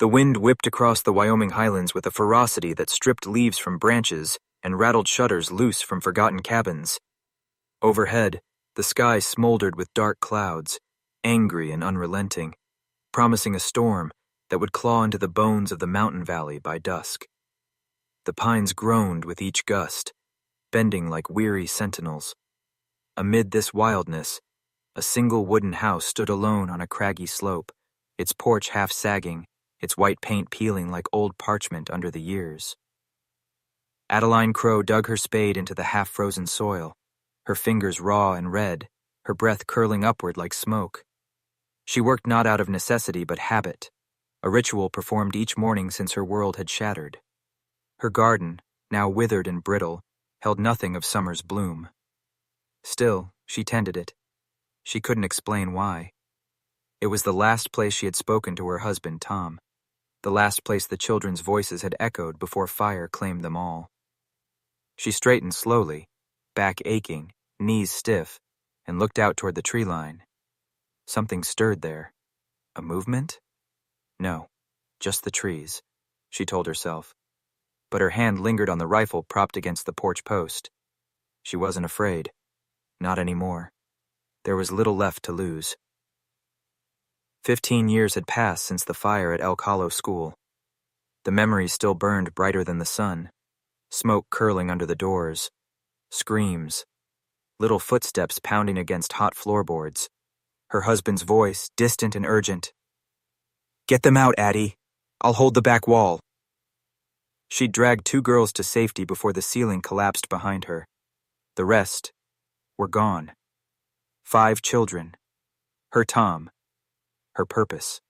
The wind whipped across the Wyoming highlands with a ferocity that stripped leaves from branches and rattled shutters loose from forgotten cabins. Overhead, the sky smoldered with dark clouds, angry and unrelenting, promising a storm that would claw into the bones of the mountain valley by dusk. The pines groaned with each gust, bending like weary sentinels. Amid this wildness, a single wooden house stood alone on a craggy slope, its porch half sagging, its white paint peeling like old parchment under the years. Adeline Crow dug her spade into the half-frozen soil, her fingers raw and red, her breath curling upward like smoke. She worked not out of necessity but habit, a ritual performed each morning since her world had shattered. Her garden, now withered and brittle, held nothing of summer's bloom. Still, she tended it. She couldn't explain why. It was the last place she had spoken to her husband, Tom, the last place the children's voices had echoed before fire claimed them all. She straightened slowly, back aching, knees stiff, and looked out toward the tree line. Something stirred there. A movement? No, just the trees, she told herself. But her hand lingered on the rifle propped against the porch post. She wasn't afraid. Not anymore. There was little left to lose. 15 years had passed since the fire at Elk Hollow School. The memories still burned brighter than the sun, smoke curling under the doors, screams, little footsteps pounding against hot floorboards, her husband's voice, distant and urgent. "Get them out, Addie. I'll hold the back wall." She'd dragged 2 girls to safety before the ceiling collapsed behind her. The rest were gone. 5 children. Her Tom. Her purpose.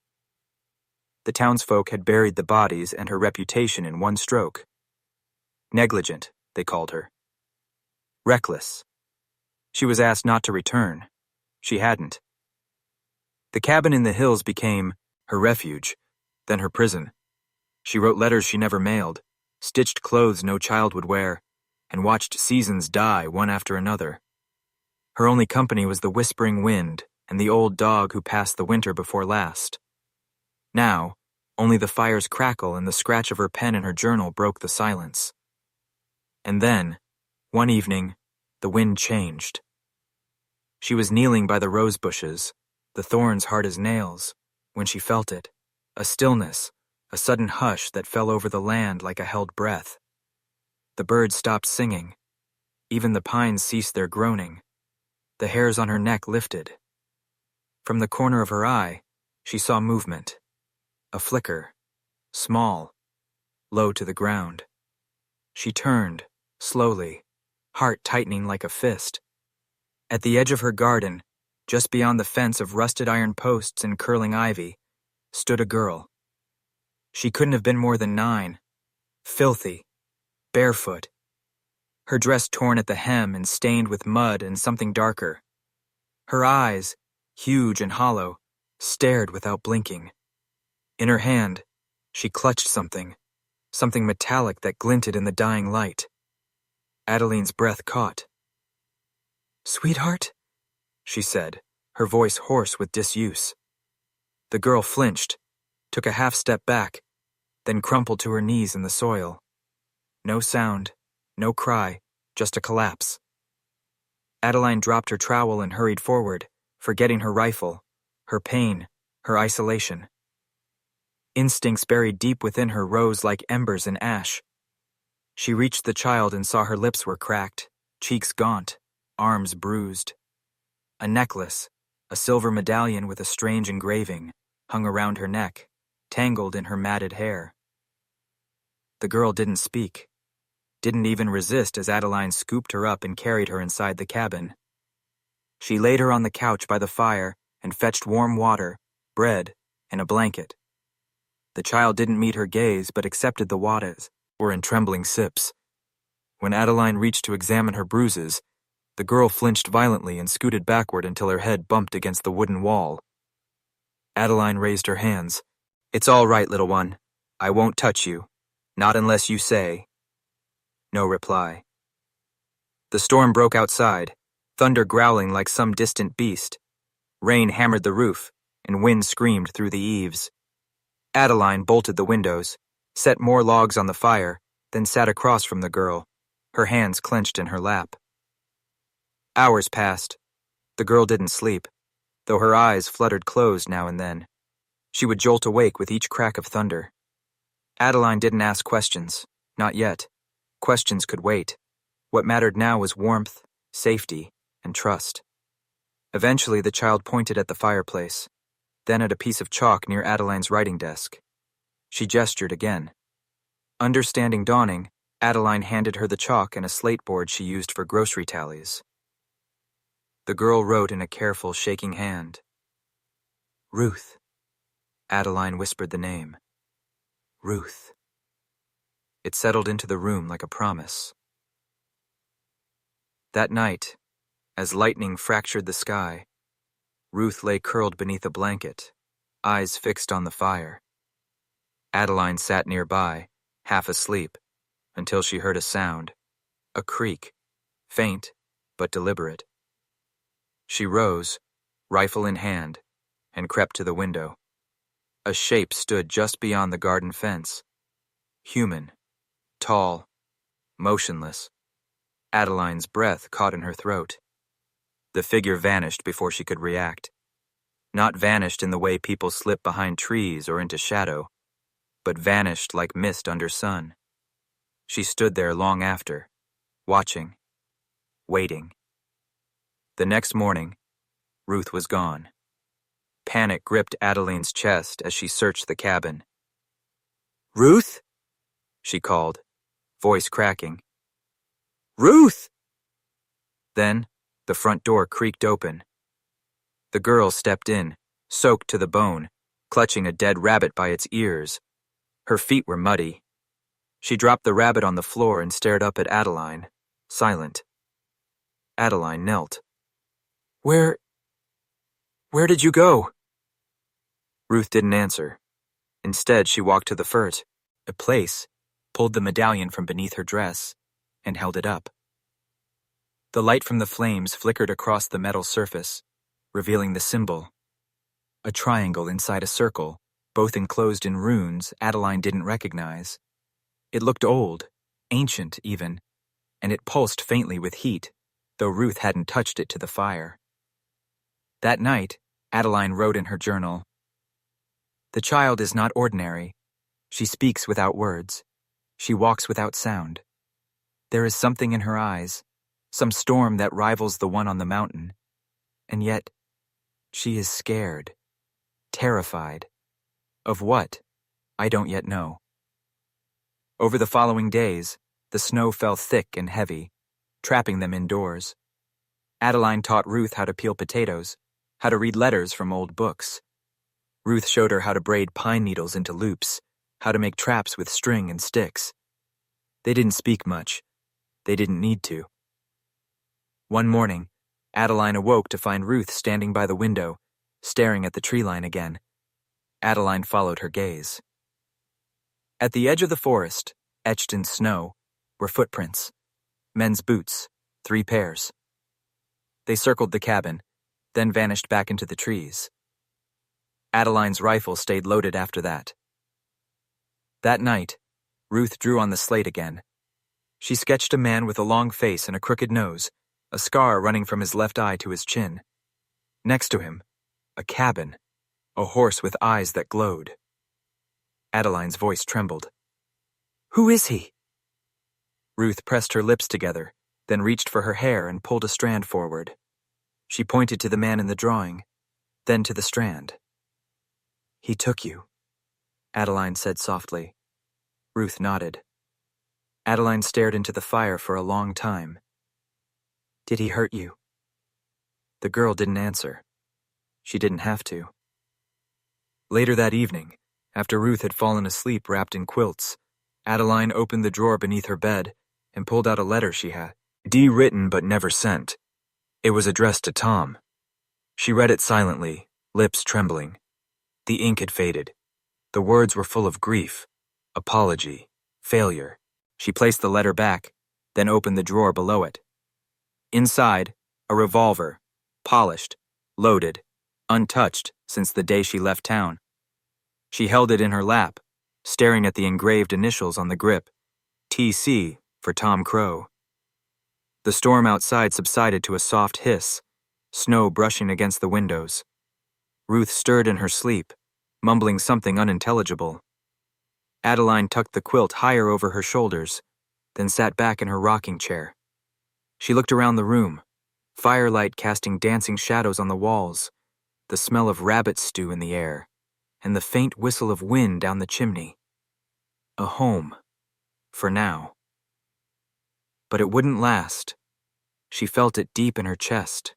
The townsfolk had buried the bodies and her reputation in one stroke. Negligent, they called her. Reckless. She was asked not to return. She hadn't. The cabin in the hills became her refuge, then her prison. She wrote letters she never mailed, stitched clothes no child would wear, and watched seasons die one after another. Her only company was the whispering wind and the old dog who passed the winter before last. Now, only the fire's crackle and the scratch of her pen in her journal broke the silence. And then, one evening, the wind changed. She was kneeling by the rose bushes, the thorns hard as nails, when she felt it, a stillness, a sudden hush that fell over the land like a held breath. The birds stopped singing. Even the pines ceased their groaning. The hairs on her neck lifted. From the corner of her eye, she saw movement. A flicker, small, low to the ground. She turned, slowly, heart tightening like a fist. At the edge of her garden, just beyond the fence of rusted iron posts and curling ivy, stood a girl. She couldn't have been more than 9, filthy, barefoot, her dress torn at the hem and stained with mud and something darker. Her eyes, huge and hollow, stared without blinking. In her hand, she clutched something metallic that glinted in the dying light. Adeline's breath caught. "Sweetheart?" she said, her voice hoarse with disuse. The girl flinched, took a half-step back, then crumpled to her knees in the soil. No sound, no cry, just a collapse. Adeline dropped her trowel and hurried forward, forgetting her rifle, her pain, her isolation. Instincts buried deep within her rose like embers in ash. She reached the child and saw her lips were cracked, cheeks gaunt, arms bruised. A necklace, a silver medallion with a strange engraving, hung around her neck, tangled in her matted hair. The girl didn't speak, didn't even resist as Adeline scooped her up and carried her inside the cabin. She laid her on the couch by the fire and fetched warm water, bread, and a blanket. The child didn't meet her gaze but accepted the waters, or in trembling sips. When Adeline reached to examine her bruises, the girl flinched violently and scooted backward until her head bumped against the wooden wall. Adeline raised her hands. "It's all right, little one. I won't touch you. Not unless you say." No reply. The storm broke outside, thunder growling like some distant beast. Rain hammered the roof, and wind screamed through the eaves. Adeline bolted the windows, set more logs on the fire, then sat across from the girl, her hands clenched in her lap. Hours passed. The girl didn't sleep, though her eyes fluttered closed now and then. She would jolt awake with each crack of thunder. Adeline didn't ask questions, not yet. Questions could wait. What mattered now was warmth, safety, and trust. Eventually, the child pointed at the fireplace, then at a piece of chalk near Adeline's writing desk. She gestured again. Understanding dawning, Adeline handed her the chalk and a slate board she used for grocery tallies. The girl wrote in a careful, shaking hand. Ruth. Adeline whispered the name. Ruth. It settled into the room like a promise. That night, as lightning fractured the sky, Ruth lay curled beneath a blanket, eyes fixed on the fire. Adeline sat nearby, half asleep, until she heard a sound, a creak, faint but deliberate. She rose, rifle in hand, and crept to the window. A shape stood just beyond the garden fence. Human, tall, motionless. Adeline's breath caught in her throat. The figure vanished before she could react. Not vanished in the way people slip behind trees or into shadow, but vanished like mist under sun. She stood there long after, watching, waiting. The next morning, Ruth was gone. Panic gripped Adeline's chest as she searched the cabin. Ruth? She called, voice cracking. Ruth! Then, the front door creaked open. The girl stepped in, soaked to the bone, clutching a dead rabbit by its ears. Her feet were muddy. She dropped the rabbit on the floor and stared up at Adeline, silent. Adeline knelt. Where did you go? Ruth didn't answer. Instead, she walked to the furt, a place, pulled the medallion from beneath her dress, and held it up. The light from the flames flickered across the metal surface, revealing the symbol. A triangle inside a circle, both enclosed in runes Adeline didn't recognize. It looked old, ancient even, and it pulsed faintly with heat, though Ruth hadn't touched it to the fire. That night, Adeline wrote in her journal, The child is not ordinary. She speaks without words. She walks without sound. There is something in her eyes, some storm that rivals the one on the mountain. And yet, she is scared, terrified. Of what? I don't yet know. Over the following days, the snow fell thick and heavy, trapping them indoors. Adeline taught Ruth how to peel potatoes, how to read letters from old books. Ruth showed her how to braid pine needles into loops, how to make traps with string and sticks. They didn't speak much. They didn't need to. One morning, Adeline awoke to find Ruth standing by the window, staring at the tree line again. Adeline followed her gaze. At the edge of the forest, etched in snow, were footprints. Men's boots, 3 pairs. They circled the cabin, then vanished back into the trees. Adeline's rifle stayed loaded after that. That night, Ruth drew on the slate again. She sketched a man with a long face and a crooked nose, a scar running from his left eye to his chin. Next to him, a cabin, a horse with eyes that glowed. Adeline's voice trembled. Who is he? Ruth pressed her lips together, then reached for her hair and pulled a strand forward. She pointed to the man in the drawing, then to the strand. He took you, Adeline said softly. Ruth nodded. Adeline stared into the fire for a long time. Did he hurt you? The girl didn't answer. She didn't have to. Later that evening, after Ruth had fallen asleep wrapped in quilts, Adeline opened the drawer beneath her bed and pulled out a letter she had, written but never sent. It was addressed to Tom. She read it silently, lips trembling. The ink had faded. The words were full of grief, apology, failure. She placed the letter back, then opened the drawer below it. Inside, a revolver, polished, loaded, untouched since the day she left town. She held it in her lap, staring at the engraved initials on the grip, TC for Tom Crow. The storm outside subsided to a soft hiss, snow brushing against the windows. Ruth stirred in her sleep, mumbling something unintelligible. Adeline tucked the quilt higher over her shoulders, then sat back in her rocking chair. She looked around the room, firelight casting dancing shadows on the walls, the smell of rabbit stew in the air, and the faint whistle of wind down the chimney. A home, for now. But it wouldn't last. She felt it deep in her chest.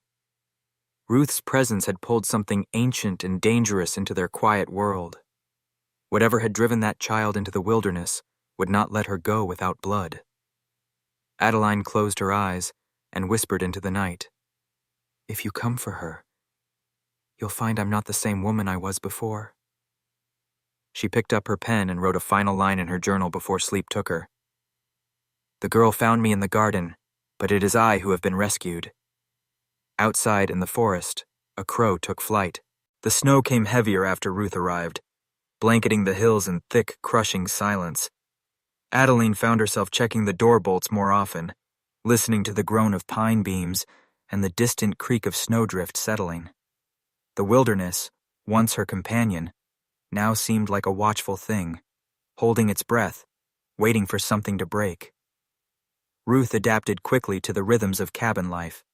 Ruth's presence had pulled something ancient and dangerous into their quiet world. Whatever had driven that child into the wilderness would not let her go without blood. Adeline closed her eyes and whispered into the night. If you come for her, you'll find I'm not the same woman I was before. She picked up her pen and wrote a final line in her journal before sleep took her. The girl found me in the garden, but it is I who have been rescued. Outside in the forest, a crow took flight. The snow came heavier after Ruth arrived, blanketing the hills in thick, crushing silence. Adeline found herself checking the door bolts more often, listening to the groan of pine beams and the distant creak of snowdrift settling. The wilderness, once her companion, now seemed like a watchful thing, holding its breath, waiting for something to break. Ruth adapted quickly to the rhythms of cabin life.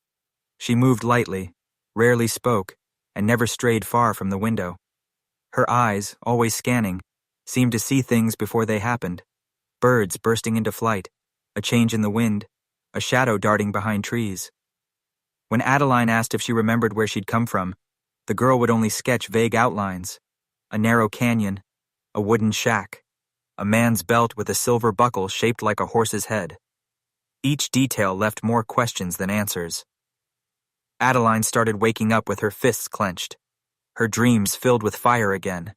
She moved lightly, rarely spoke, and never strayed far from the window. Her eyes, always scanning, seemed to see things before they happened. Birds bursting into flight, a change in the wind, a shadow darting behind trees. When Adeline asked if she remembered where she'd come from, the girl would only sketch vague outlines. A narrow canyon, a wooden shack, a man's belt with a silver buckle shaped like a horse's head. Each detail left more questions than answers. Adeline started waking up with her fists clenched, her dreams filled with fire again.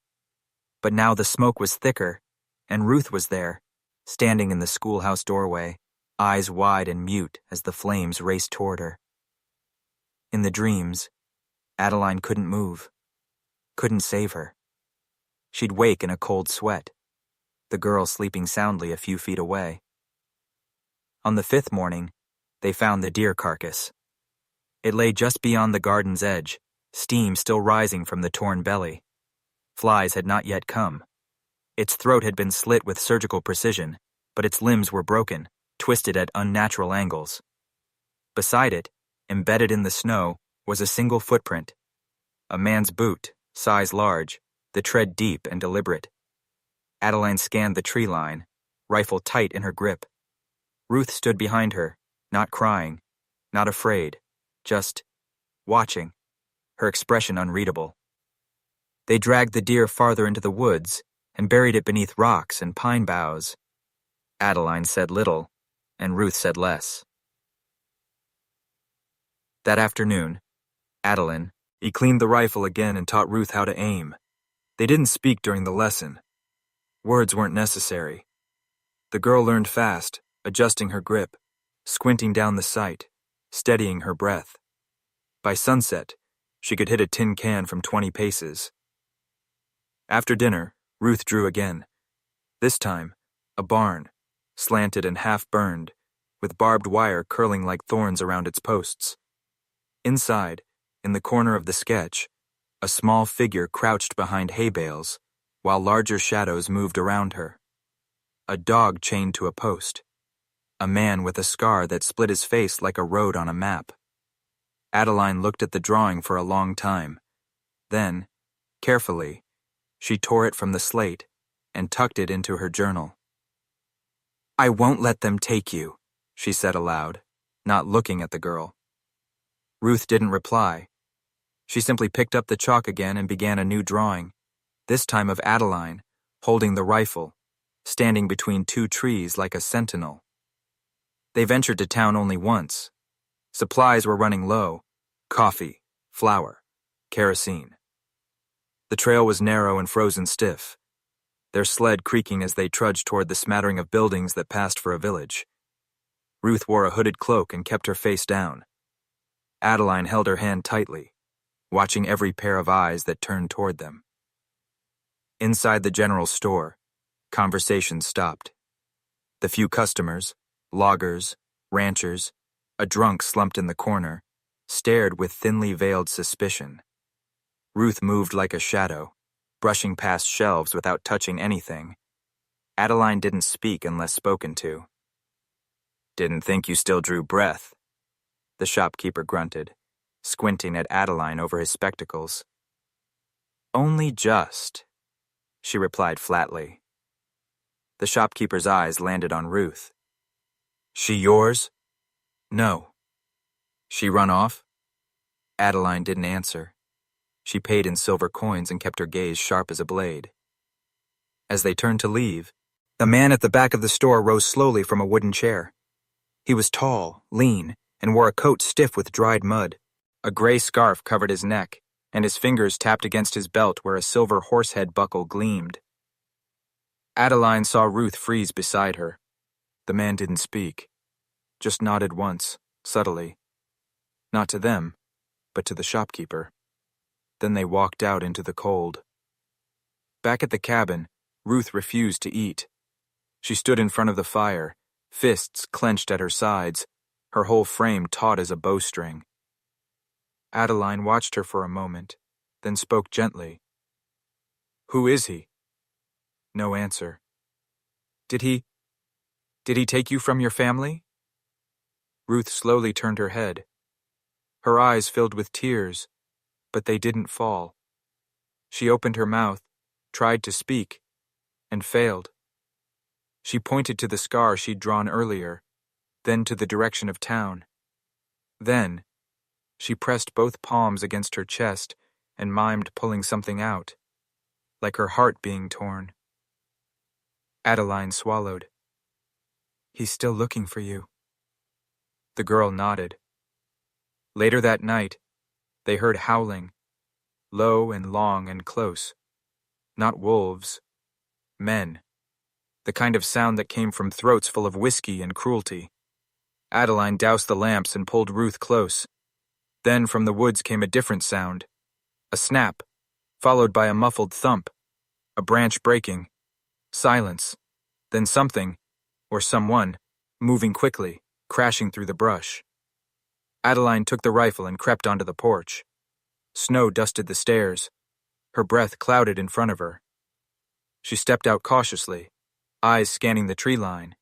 But now the smoke was thicker, and Ruth was there, standing in the schoolhouse doorway, eyes wide and mute as the flames raced toward her. In the dreams, Adeline couldn't move, couldn't save her. She'd wake in a cold sweat, the girl sleeping soundly a few feet away. On the fifth morning, they found the deer carcass. It lay just beyond the garden's edge, steam still rising from the torn belly. Flies had not yet come. Its throat had been slit with surgical precision, but its limbs were broken, twisted at unnatural angles. Beside it, embedded in the snow, was a single footprint. A man's boot, size large, the tread deep and deliberate. Adeline scanned the tree line, rifle tight in her grip. Ruth stood behind her, not crying, not afraid, just watching, her expression unreadable. They dragged the deer farther into the woods and buried it beneath rocks and pine boughs. Adeline said little, and Ruth said less. That afternoon, Adeline cleaned the rifle again and taught Ruth how to aim. They didn't speak during the lesson. Words weren't necessary. The girl learned fast, adjusting her grip, squinting down the sight, steadying her breath. By sunset, she could hit a tin can from 20 paces. After dinner, Ruth drew again. This time, a barn, slanted and half-burned, with barbed wire curling like thorns around its posts. Inside, in the corner of the sketch, a small figure crouched behind hay bales, while larger shadows moved around her. A dog chained to a post. A man with a scar that split his face like a road on a map. Adeline looked at the drawing for a long time. Then, carefully, she tore it from the slate and tucked it into her journal. "I won't let them take you," she said aloud, not looking at the girl. Ruth didn't reply. She simply picked up the chalk again and began a new drawing, this time of Adeline, holding the rifle, standing between two trees like a sentinel. They ventured to town only once. Supplies were running low: coffee, flour, kerosene. The trail was narrow and frozen stiff, their sled creaking as they trudged toward the smattering of buildings that passed for a village. Ruth wore a hooded cloak and kept her face down. Adeline held her hand tightly, watching every pair of eyes that turned toward them. Inside the general store, conversation stopped. The few customers, loggers, ranchers, a drunk slumped in the corner, stared with thinly veiled suspicion. Ruth moved like a shadow, brushing past shelves without touching anything. Adeline didn't speak unless spoken to. "Didn't think you still drew breath," the shopkeeper grunted, squinting at Adeline over his spectacles. "Only just," she replied flatly. The shopkeeper's eyes landed on Ruth. "She yours?" "No." "She run off?" Adeline didn't answer. She paid in silver coins and kept her gaze sharp as a blade. As they turned to leave, a man at the back of the store rose slowly from a wooden chair. He was tall, lean, and wore a coat stiff with dried mud. A gray scarf covered his neck, and his fingers tapped against his belt where a silver horsehead buckle gleamed. Adeline saw Ruth freeze beside her. The man didn't speak, just nodded once, subtly. Not to them, but to the shopkeeper. Then they walked out into the cold. Back at the cabin, Ruth refused to eat. She stood in front of the fire, fists clenched at her sides, her whole frame taut as a bowstring. Adeline watched her for a moment, then spoke gently. "Who is he?" No answer. Did he take you from your family?" Ruth slowly turned her head. Her eyes filled with tears, but they didn't fall. She opened her mouth, tried to speak, and failed. She pointed to the scar she'd drawn earlier, then to the direction of town. Then, she pressed both palms against her chest and mimed pulling something out, like her heart being torn. Adeline swallowed. "He's still looking for you." The girl nodded. Later that night, they heard howling, low and long and close. Not wolves, men. The kind of sound that came from throats full of whiskey and cruelty. Adeline doused the lamps and pulled Ruth close. Then from the woods came a different sound. A snap, followed by a muffled thump. A branch breaking. Silence. Then something, or someone, moving quickly, crashing through the brush. Adeline took the rifle and crept onto the porch. Snow dusted the stairs. Her breath clouded in front of her. She stepped out cautiously, eyes scanning the tree line.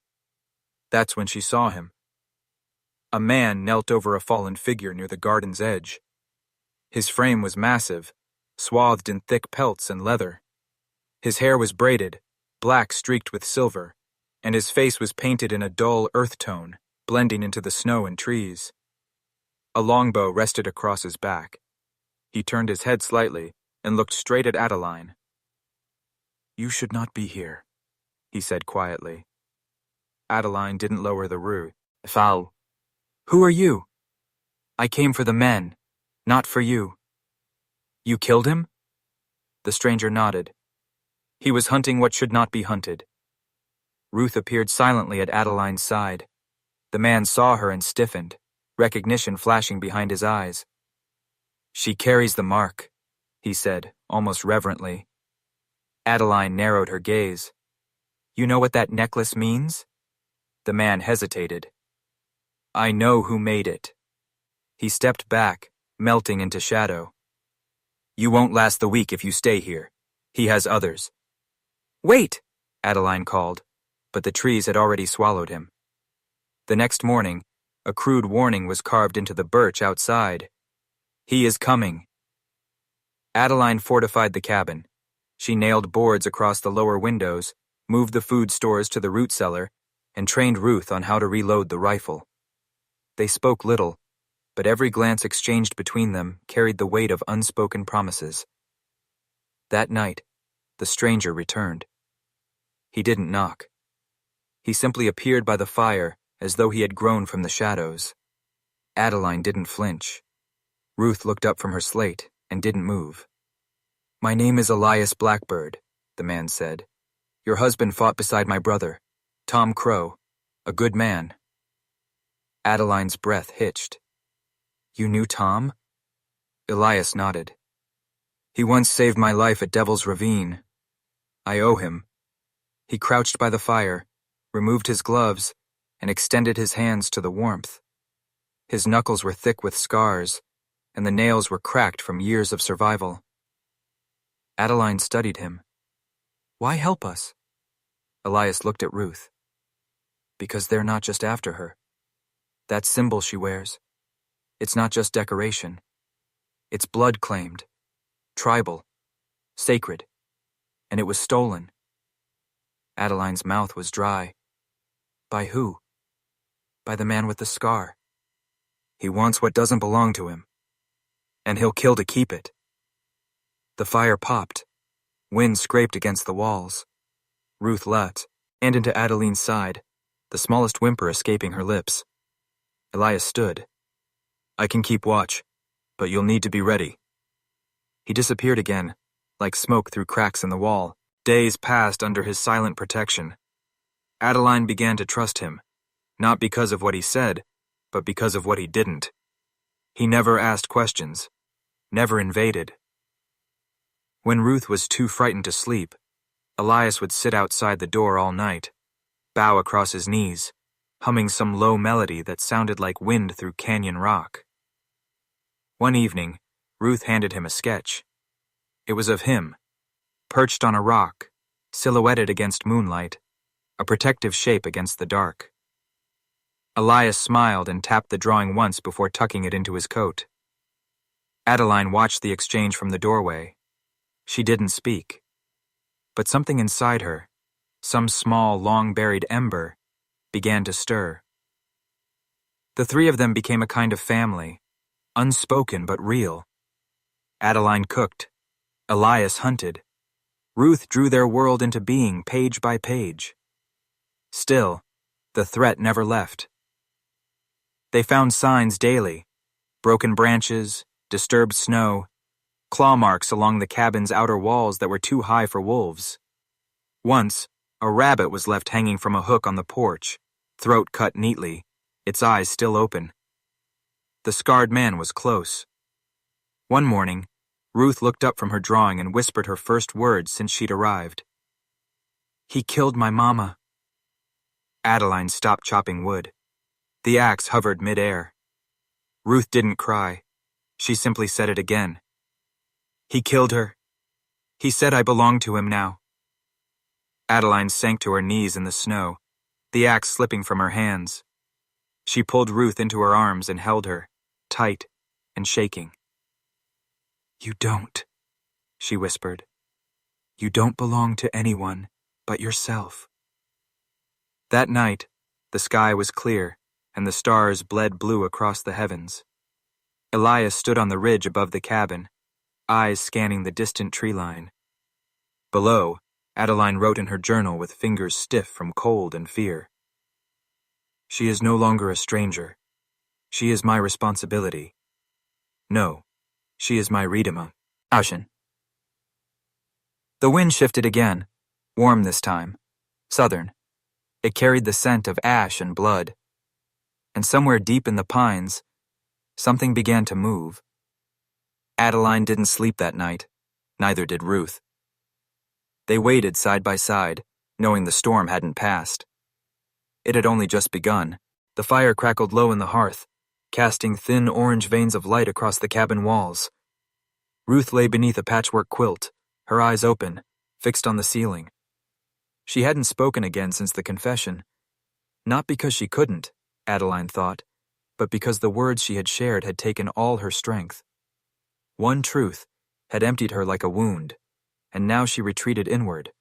That's when she saw him. A man knelt over a fallen figure near the garden's edge. His frame was massive, swathed in thick pelts and leather. His hair was braided, black streaked with silver, and his face was painted in a dull earth tone, blending into the snow and trees. A longbow rested across his back. He turned his head slightly and looked straight at Adeline. "You should not be here," he said quietly. Adeline didn't lower the root. "Foul. Who are you?" "I came for the men, not for you." "You killed him?" The stranger nodded. He was hunting what should not be hunted. Ruth appeared silently at Adeline's side. The man saw her and stiffened, recognition flashing behind his eyes. "She carries the mark," he said, almost reverently. Adeline narrowed her gaze. "You know what that necklace means?" The man hesitated. "I know who made it." He stepped back, melting into shadow. "You won't last the week if you stay here. He has others." "Wait!" Adeline called, but the trees had already swallowed him. The next morning, a crude warning was carved into the birch outside. "He is coming." Adeline fortified the cabin. She nailed boards across the lower windows, moved the food stores to the root cellar, and trained Ruth on how to reload the rifle. They spoke little, but every glance exchanged between them carried the weight of unspoken promises. That night, the stranger returned. He didn't knock. He simply appeared by the fire as though he had grown from the shadows. Adeline didn't flinch. Ruth looked up from her slate and didn't move. "My name is Elias Blackbird," the man said. "Your husband fought beside my brother, Tom Crow, a good man." Adeline's breath hitched. "You knew Tom?" Elias nodded. "He once saved my life at Devil's Ravine. I owe him. He crouched by the fire, removed his gloves, and extended his hands to the warmth. His knuckles were thick with scars, and the nails were cracked from years of survival. Adeline studied him. Why help us? Elias looked at Ruth. Because they're not just after her. That symbol she wears, it's not just decoration. It's blood-claimed, tribal, sacred, and it was stolen. Adeline's mouth was dry. By who? By the man with the scar. He wants what doesn't belong to him, and he'll kill to keep it. The fire popped. Wind scraped against the walls. Ruth leapt, and into Adeline's side, the smallest whimper escaping her lips. Elias stood. I can keep watch, but you'll need to be ready. He disappeared again, like smoke through cracks in the wall. Days passed under his silent protection. Adeline began to trust him, not because of what he said, but because of what he didn't. He never asked questions, never invaded. When Ruth was too frightened to sleep, Elias would sit outside the door all night, bow across his knees, humming some low melody that sounded like wind through canyon rock. One evening, Ruth handed him a sketch. It was of him, perched on a rock, silhouetted against moonlight, a protective shape against the dark. Elias smiled and tapped the drawing once before tucking it into his coat. Adeline watched the exchange from the doorway. She didn't speak. But something inside her, some small, long-buried ember, began to stir. The three of them became a kind of family, unspoken but real. Adeline cooked. Elias hunted. Ruth drew their world into being page by page. Still, the threat never left. They found signs daily: broken branches, disturbed snow, claw marks along the cabin's outer walls that were too high for wolves. Once, a rabbit was left hanging from a hook on the porch, throat cut neatly, its eyes still open. The scarred man was close. One morning, Ruth looked up from her drawing and whispered her first words since she'd arrived. He killed my mama. Adeline stopped chopping wood. The axe hovered mid-air. Ruth didn't cry. She simply said it again. He killed her. He said I belonged to him now. Adeline sank to her knees in the snow, the axe slipping from her hands. She pulled Ruth into her arms and held her, tight and shaking. You don't, she whispered. You don't belong to anyone but yourself. That night, the sky was clear, and the stars bled blue across the heavens. Elias stood on the ridge above the cabin, eyes scanning the distant tree line. Below, Adeline wrote in her journal with fingers stiff from cold and fear. She is no longer a stranger. She is my responsibility. No, she is my Riedema. Auschen. The wind shifted again, warm this time, southern. It carried the scent of ash and blood. And somewhere deep in the pines, something began to move. Adeline didn't sleep that night, neither did Ruth. They waited side by side, knowing the storm hadn't passed. It had only just begun. The fire crackled low in the hearth, casting thin orange veins of light across the cabin walls. Ruth lay beneath a patchwork quilt, her eyes open, fixed on the ceiling. She hadn't spoken again since the confession. Not because she couldn't, Adeline thought, but because the words she had shared had taken all her strength. One truth had emptied her like a wound, and now she retreated inward,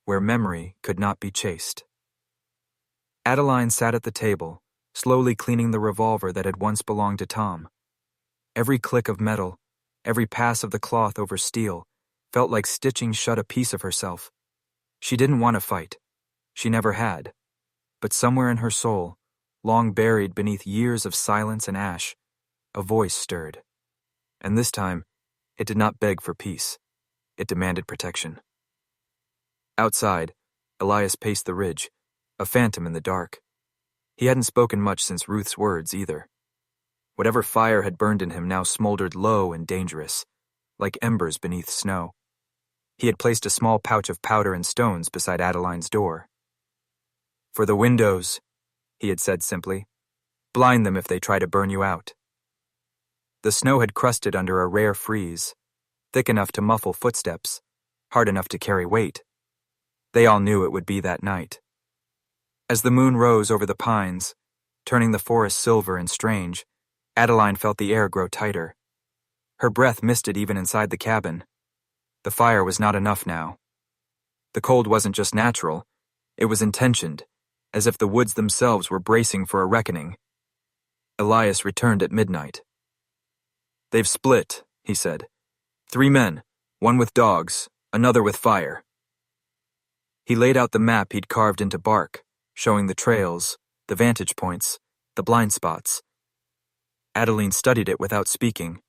where memory could not be chased. Adeline sat at the table, slowly cleaning the revolver that had once belonged to Tom. Every click of metal, every pass of the cloth over steel, felt like stitching shut a piece of herself. She didn't want to fight. She never had. But somewhere in her soul, long buried beneath years of silence and ash, a voice stirred. And this time, it did not beg for peace. It demanded protection. Outside, Elias paced the ridge, a phantom in the dark. He hadn't spoken much since Ruth's words either. Whatever fire had burned in him now smoldered low and dangerous, like embers beneath snow. He had placed a small pouch of powder and stones beside Adeline's door. "For the windows," he had said simply. "Blind them if they try to burn you out." The snow had crusted under a rare freeze, thick enough to muffle footsteps, hard enough to carry weight. They all knew it would be that night. As the moon rose over the pines, turning the forest silver and strange, Adeline felt the air grow tighter. Her breath misted even inside the cabin. The fire was not enough now. The cold wasn't just natural, it was intentioned, as if the woods themselves were bracing for a reckoning. Elias returned at midnight. "They've split," he said. "3 men, one with dogs, another with fire." He laid out the map he'd carved into bark, showing the trails, the vantage points, the blind spots. Adeline studied it without speaking.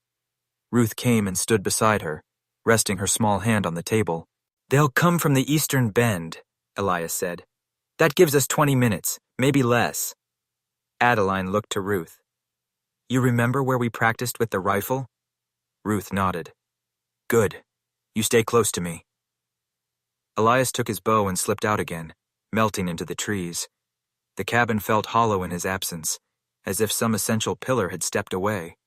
Ruth came and stood beside her, resting her small hand on the table. "They'll come from the eastern bend," Elias said. "That gives us 20 minutes, maybe less." Adeline looked to Ruth. "You remember where we practiced with the rifle?" Ruth nodded. "Good. You stay close to me." Elias took his bow and slipped out again, melting into the trees. The cabin felt hollow in his absence, as if some essential pillar had stepped away.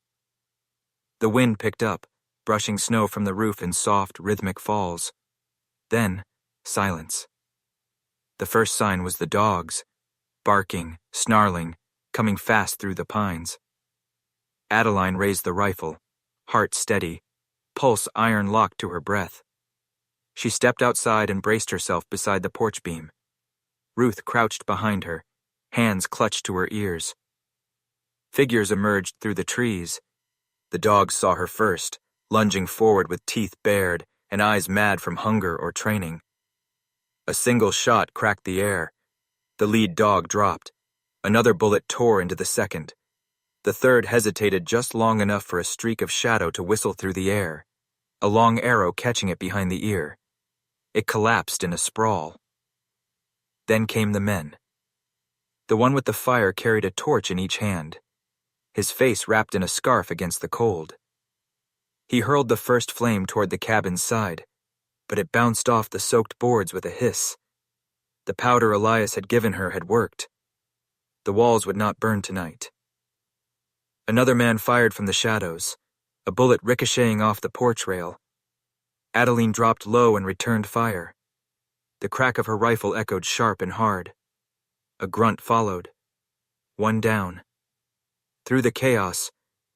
The wind picked up, brushing snow from the roof in soft, rhythmic falls. Then, silence. The first sign was the dogs, barking, snarling, coming fast through the pines. Adeline raised the rifle, heart steady, pulse iron-locked to her breath. She stepped outside and braced herself beside the porch beam. Ruth crouched behind her, hands clutched to her ears. Figures emerged through the trees. The dogs saw her first, lunging forward with teeth bared and eyes mad from hunger or training. A single shot cracked the air. The lead dog dropped. Another bullet tore into the second. The third hesitated just long enough for a streak of shadow to whistle through the air, a long arrow catching it behind the ear. It collapsed in a sprawl. Then came the men. The one with the fire carried a torch in each hand, his face wrapped in a scarf against the cold. He hurled the first flame toward the cabin's side, but it bounced off the soaked boards with a hiss. The powder Elias had given her had worked. The walls would not burn tonight. Another man fired from the shadows, a bullet ricocheting off the porch rail. Adeline dropped low and returned fire. The crack of her rifle echoed sharp and hard. A grunt followed. One down. Through the chaos,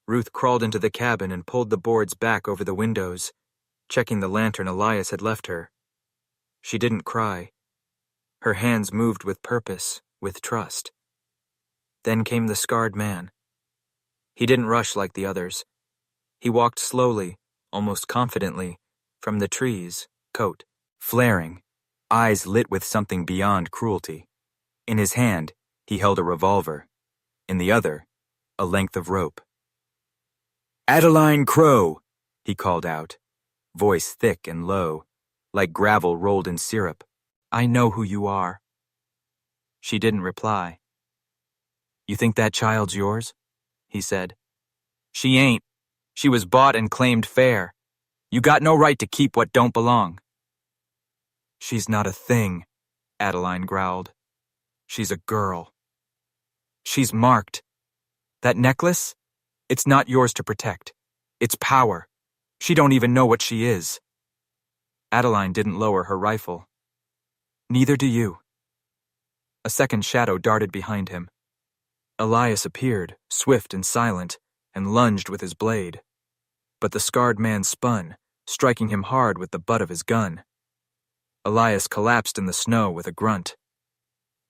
Ruth crawled into the cabin and pulled the boards back over the windows, checking the lantern Elias had left her. She didn't cry. Her hands moved with purpose, with trust. Then came the scarred man. He didn't rush like the others. He walked slowly, almost confidently, from the trees, coat flaring, eyes lit with something beyond cruelty. In his hand, he held a revolver. In the other, a length of rope. "Adeline Crow," he called out, voice thick and low, like gravel rolled in syrup. "I know who you are." She didn't reply. "You think that child's yours?" he said. "She ain't. She was bought and claimed fair. You got no right to keep what don't belong." "She's not a thing," Adeline growled. "She's a girl. She's marked. That necklace? It's not yours to protect. It's power. She don't even know what she is." Adeline didn't lower her rifle. "Neither do you." A second shadow darted behind him. Elias appeared, swift and silent, and lunged with his blade. But the scarred man spun, striking him hard with the butt of his gun. Elias collapsed in the snow with a grunt.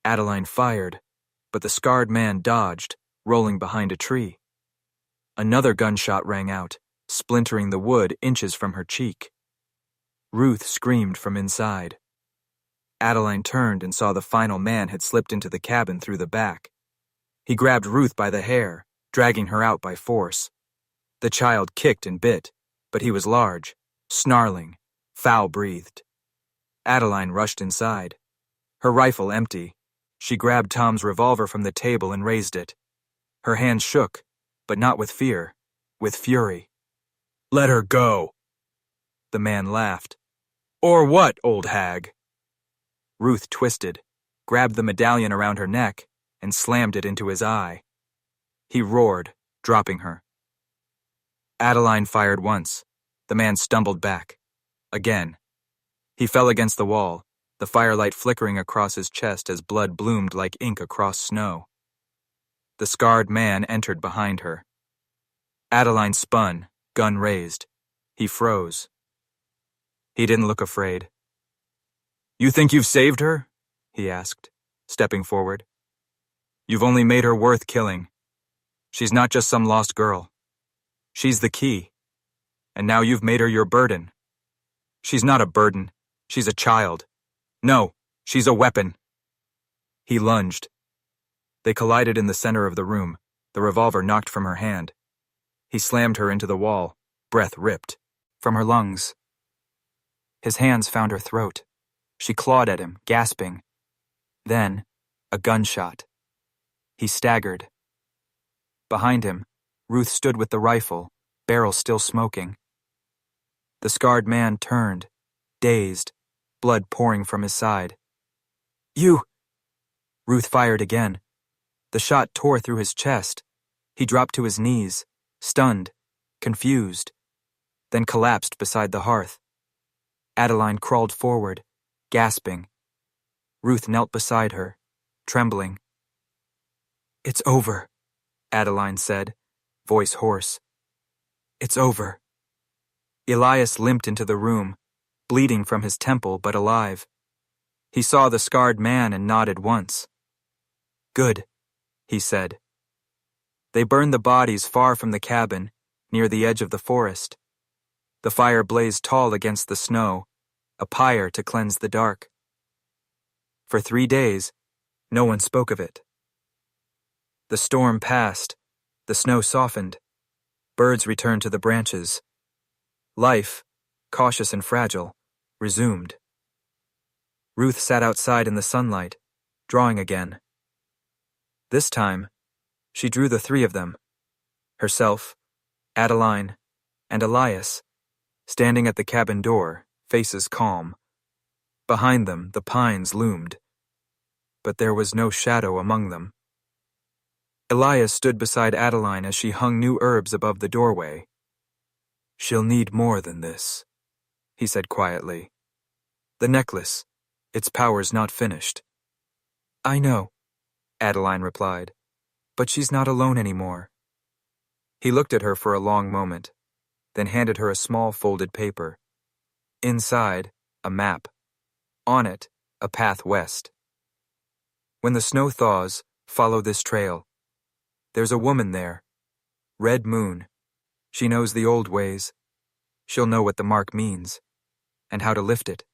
Adeline fired, but the scarred man dodged, rolling behind a tree. Another gunshot rang out, splintering the wood inches from her cheek. Ruth screamed from inside. Adeline turned and saw the final man had slipped into the cabin through the back. He grabbed Ruth by the hair, dragging her out by force. The child kicked and bit, but he was large, snarling, foul-breathed. Adeline rushed inside. Her rifle empty, she grabbed Tom's revolver from the table and raised it. Her hands shook, but not with fear, with fury. "Let her go." The man laughed. Or what, old hag? Ruth twisted, grabbed the medallion around her neck, and slammed it into his eye. He roared, dropping her. Adeline fired once. The man stumbled back. Again. He fell against the wall, the firelight flickering across his chest as blood bloomed like ink across snow. The scarred man entered behind her. Adeline spun, gun raised. He froze. He didn't look afraid. You think you've saved her? He asked, stepping forward. You've only made her worth killing. She's not just some lost girl. She's the key. And now you've made her your burden. She's not a burden. She's a child. No, she's a weapon. He lunged. They collided in the center of the room, the revolver knocked from her hand. He slammed her into the wall, breath ripped from her lungs. His hands found her throat. She clawed at him, gasping. Then, a gunshot. He staggered. Behind him, Ruth stood with the rifle, barrel still smoking. The scarred man turned, dazed, blood pouring from his side. You! Ruth fired again. The shot tore through his chest. He dropped to his knees, stunned, confused, then collapsed beside the hearth. Adeline crawled forward, gasping. Ruth knelt beside her, trembling. It's over, Adeline said, voice hoarse. It's over. Elias limped into the room, bleeding from his temple but alive. He saw the scarred man and nodded once. Good, he said. They burned the bodies far from the cabin, near the edge of the forest. The fire blazed tall against the snow, a pyre to cleanse the dark. For 3 days, no one spoke of it. The storm passed, the snow softened, birds returned to the branches. Life, cautious and fragile, resumed. Ruth sat outside in the sunlight, drawing again. This time, she drew the 3 of them, herself, Adeline, and Elias, standing at the cabin door, faces calm. Behind them, the pines loomed, but there was no shadow among them. Elias stood beside Adeline as she hung new herbs above the doorway. She'll need more than this, he said quietly. The necklace, its power's not finished. I know, Adeline replied, but she's not alone anymore. He looked at her for a long moment, then handed her a small folded paper. Inside, a map. On it, a path west. When the snow thaws, follow this trail. There's a woman there. Red Moon. She knows the old ways. She'll know what the mark means, and how to lift it.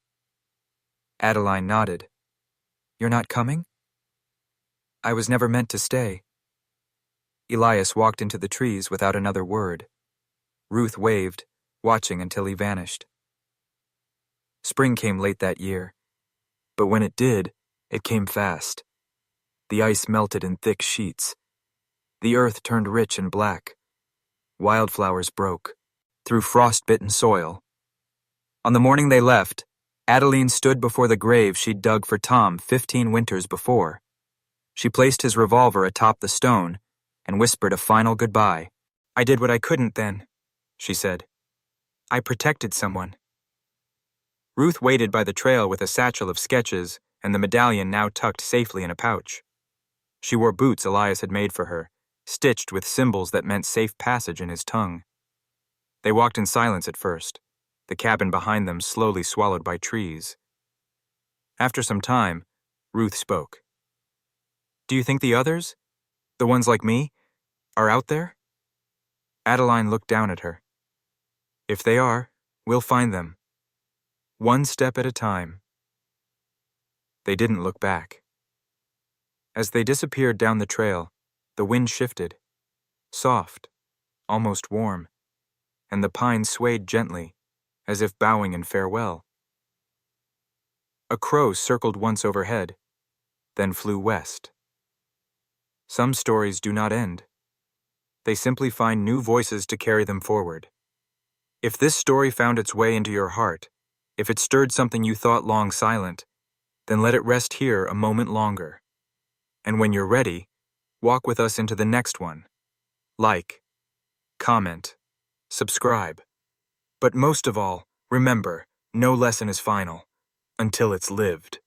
Adeline nodded. You're not coming? I was never meant to stay. Elias walked into the trees without another word. Ruth waved, watching until he vanished. Spring came late that year, but when it did, it came fast. The ice melted in thick sheets. The earth turned rich and black. Wildflowers broke, through frost-bitten soil. On the morning they left, Adeline stood before the grave she'd dug for Tom 15 winters before. She placed his revolver atop the stone and whispered a final goodbye. I did what I couldn't then, she said. I protected someone. Ruth waited by the trail with a satchel of sketches and the medallion now tucked safely in a pouch. She wore boots Elias had made for her, stitched with symbols that meant safe passage in his tongue. They walked in silence at first, the cabin behind them slowly swallowed by trees. After some time, Ruth spoke. Do you think the others, the ones like me, are out there? Adeline looked down at her. If they are, we'll find them. One step at a time. They didn't look back. As they disappeared down the trail, the wind shifted, soft, almost warm, and the pines swayed gently, as if bowing in farewell. A crow circled once overhead, then flew west. Some stories do not end. They simply find new voices to carry them forward. If this story found its way into your heart, If it stirred something you thought long silent, then let it rest here a moment longer. And when you're ready, walk with us into the next one. Like, comment, subscribe. But most of all, remember, no lesson is final until it's lived.